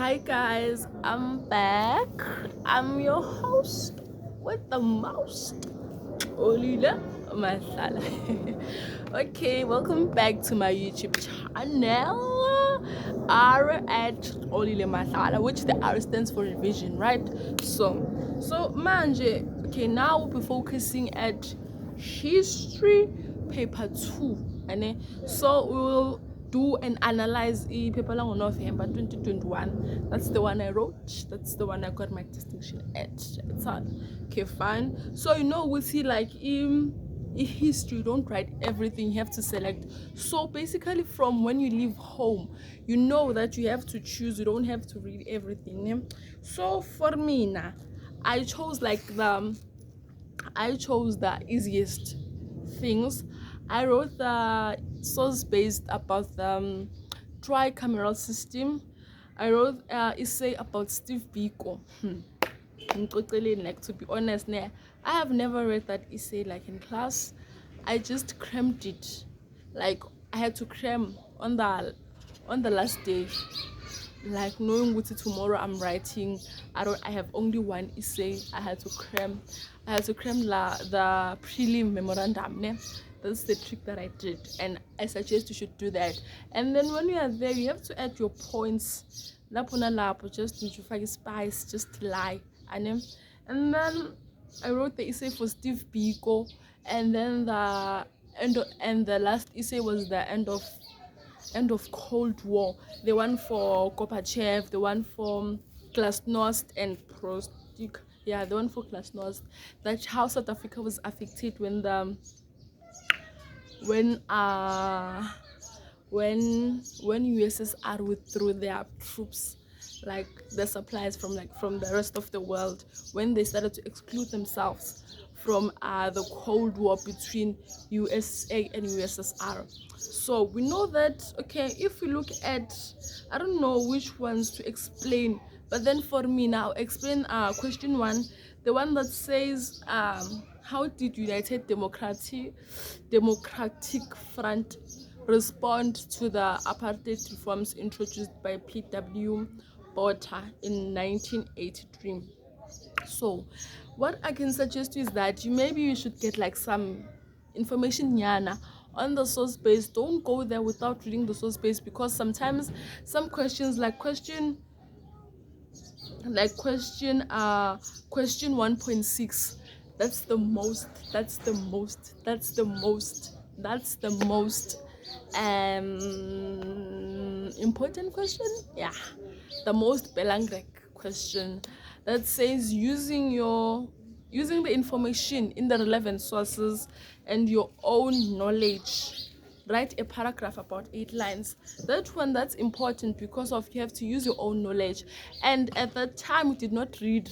Hi guys, I'm back. I'm your host with the most, Olila Masala. Okay, welcome back to my YouTube channel. R at Olile Masala, which the R stands for revision, right? So manje, okay, now we'll be focusing at history paper 2. And so we will do and analyze paper lang on November 2021. That's the one I wrote. That's the one I got my distinction at. It's on. Okay, fine. So we see like in history, you don't write everything, you have to select. So basically from when you leave home, you know that you have to choose, you don't have to read everything. So for me now, I chose the easiest things. I wrote the source based about the tricameral system. I wrote essay about Steve Biko. Like, to be honest, I have never read that essay like in class. I just crammed it. Like I had to cram on the last day, like knowing what tomorrow I'm writing. I have only one essay. I had to cram the prelim memorandum, ne? That's the trick that I did, and I suggest you should do that. And then when you are there, you have to add your points lapo na lapo, just to find spice, just to lie. And then I wrote the essay for Steve Biko, and then the last essay was the end of Cold War, the one for Gorbachev, the one for Glasnost and Prostik. Yeah, the one for Glasnost. That's how South Africa was affected when USSR withdrew their troops, like the supplies from the rest of the world, when they started to exclude themselves from the Cold War between USA and USSR. So we know that, okay, if we look at, I don't know which ones to explain, but then for me now, explain question 1, the one that says how did Democratic Front respond to the apartheid reforms introduced by P.W. Botha in 1983. So what I can suggest is that maybe you should get like some information yana on the source base. Don't go there without reading the source base, because sometimes some questions question 1.6, that's the most important question. Yeah, the most belangrijk question, that says using the information in the relevant sources and your own knowledge, write a paragraph about 8 lines. That one, that's important because of you have to use your own knowledge. And at that time we did not read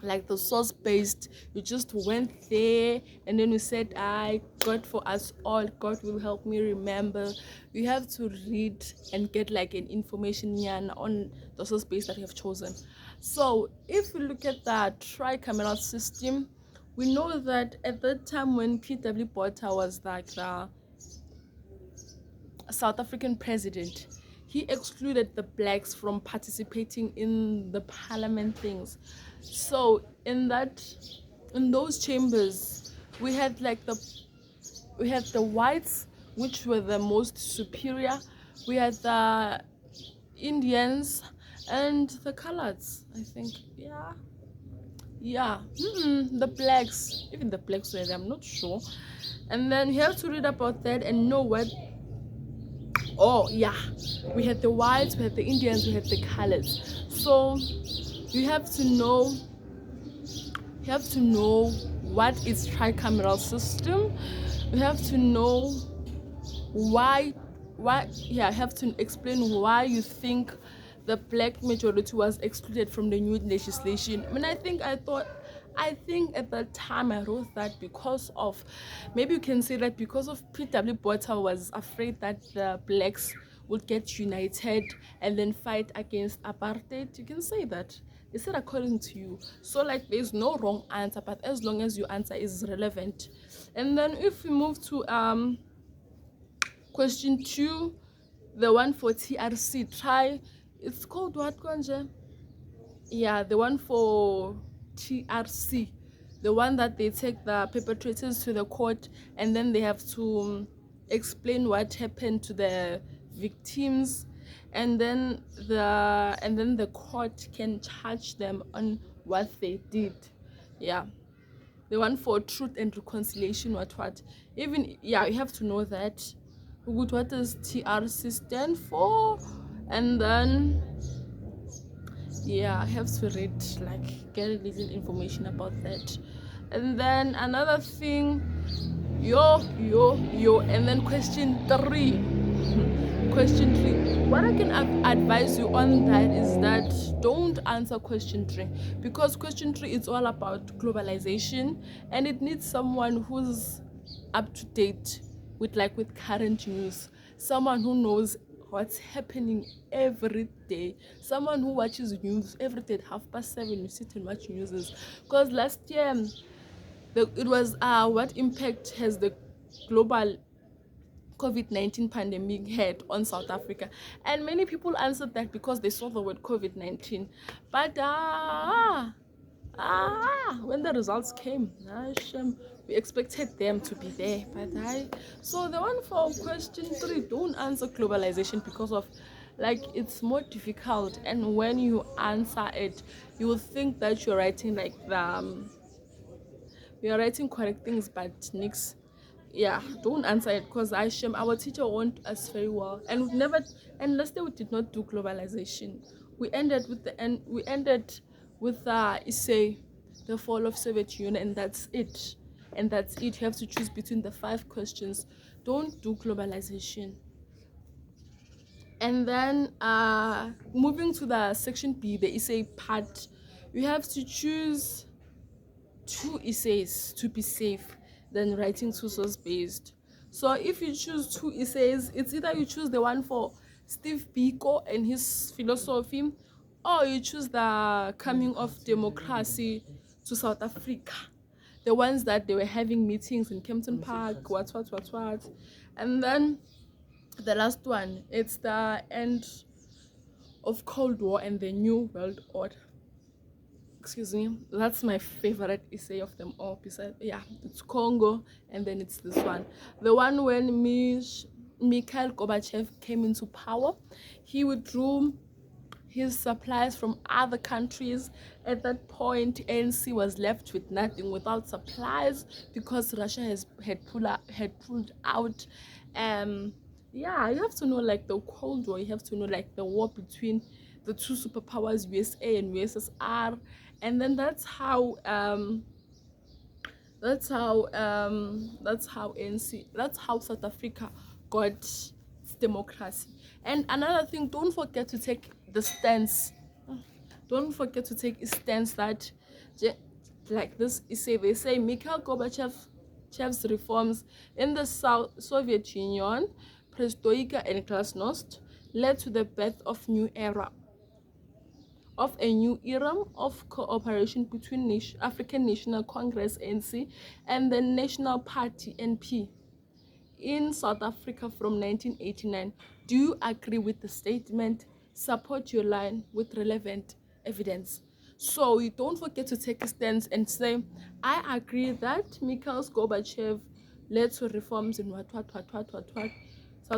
like the source based. You just went there and then you said, I God for us all, God will help me remember. You have to read and get like an information on the source base that you have chosen. So if we look at the tricameral system, we know that at that time when P.W. Botha was like the South African president, he excluded the blacks from participating in the parliament things. So in those chambers, we had the whites, which were the most superior. We had the Indians and the coloreds, I think. The blacks, even the blacks were there, I'm not sure. And then you have to read about that and know what. Oh yeah, we had the whites, we had the Indians, we had the colors. So you have to know what is tricameral system. You have to know why you have to explain why you think the black majority was excluded from the new legislation. I think at that time I wrote that because of, maybe you can say that because of P.W. Botha was afraid that the blacks would get united and then fight against apartheid. You can say that. They said according to you. So like there's no wrong answer, but as long as your answer is relevant. And then if we move to question 2, The one for TRC, try, it's called what, Konje? Yeah, the one for TRC, the one that they take the perpetrators to the court and then they have to explain what happened to the victims, and then the court can charge them on what they did. Yeah, the one for truth and reconciliation, what even, yeah, you have to know that. Good, what does TRC stand for? And then, yeah, I have to read, like, get a little information about that. And then another thing, yo, and then question 3. Question 3, what I can advise you on that is that don't answer question 3, because question 3 is all about globalization and it needs someone who's up to date with current news, someone who knows what's happening every day, someone who watches news every day at 7:30. You sit and watch news, because last year it was what impact has the global COVID-19 pandemic had on South Africa? And many people answered that because they saw the word COVID-19. But when the results came, we expected them to be there. But so the one for question 3, don't answer globalization, because of, like, it's more difficult, and when you answer it, you will think that you're writing like you're writing correct things, but nix. Yeah, don't answer it, because our teacher warned us very well, and last day we did not do globalization. We ended with say the fall of Soviet Union, and that's it. You have to choose between the 5 questions. Don't do globalization. And then moving to the section B, the essay part, you have to choose 2 essays to be safe than writing 2 source based. So if you choose 2 essays, it's either you choose the one for Steve Biko and his philosophy, or you choose the coming of democracy to South Africa, the ones that they were having meetings in Kempton Park, what. And then the last one, it's the end of Cold War and the New World Order. Excuse me, that's my favorite essay of them all. Besides, yeah, it's Congo, and then it's this one, the one when Mikhail Gorbachev came into power. He withdrew his supplies from other countries. At that point, ANC was left with nothing, without supplies, because Russia had pulled out. Yeah, you have to know, like, the Cold War. You have to know, like, the war between the 2 superpowers, USA and USSR. And then that's how South Africa got its democracy. And another thing, don't forget to take the stance. Don't forget to take a stance that, like this essay, they say Mikhail Gorbachev's reforms in the Soviet Union, Perestroika and Glasnost, led to the birth of a new era of cooperation between African National Congress ANC and the National Party NP in South Africa from 1989. Do you agree with the statement? Support your line with relevant evidence. So you don't forget to take a stance and say, I agree that Mikhail Gorbachev led to reforms in what South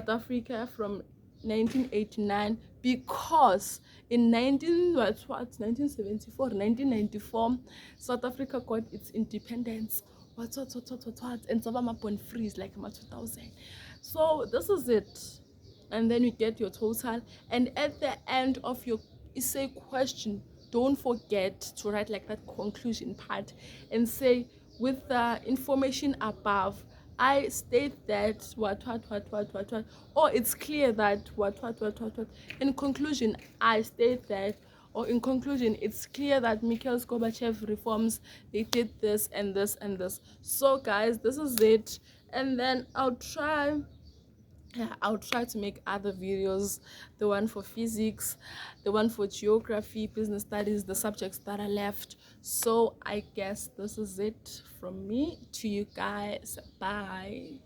Africa from 1989, because in 1974, 1994, South Africa got its independence. What, and some upon freeze like 2000. So this is it. And then you get your total. And at the end of your essay question, don't forget to write like that conclusion part and say, with the information above, I state that what, or it's clear that what. In conclusion, I state that, or in conclusion, it's clear that Mikhail Gorbachev reforms, they did this and this and this. So guys, this is it. And then I'll try to make other videos, the one for physics, the one for geography, business studies, the subjects that are left. So I guess this is it from me to you guys. Bye.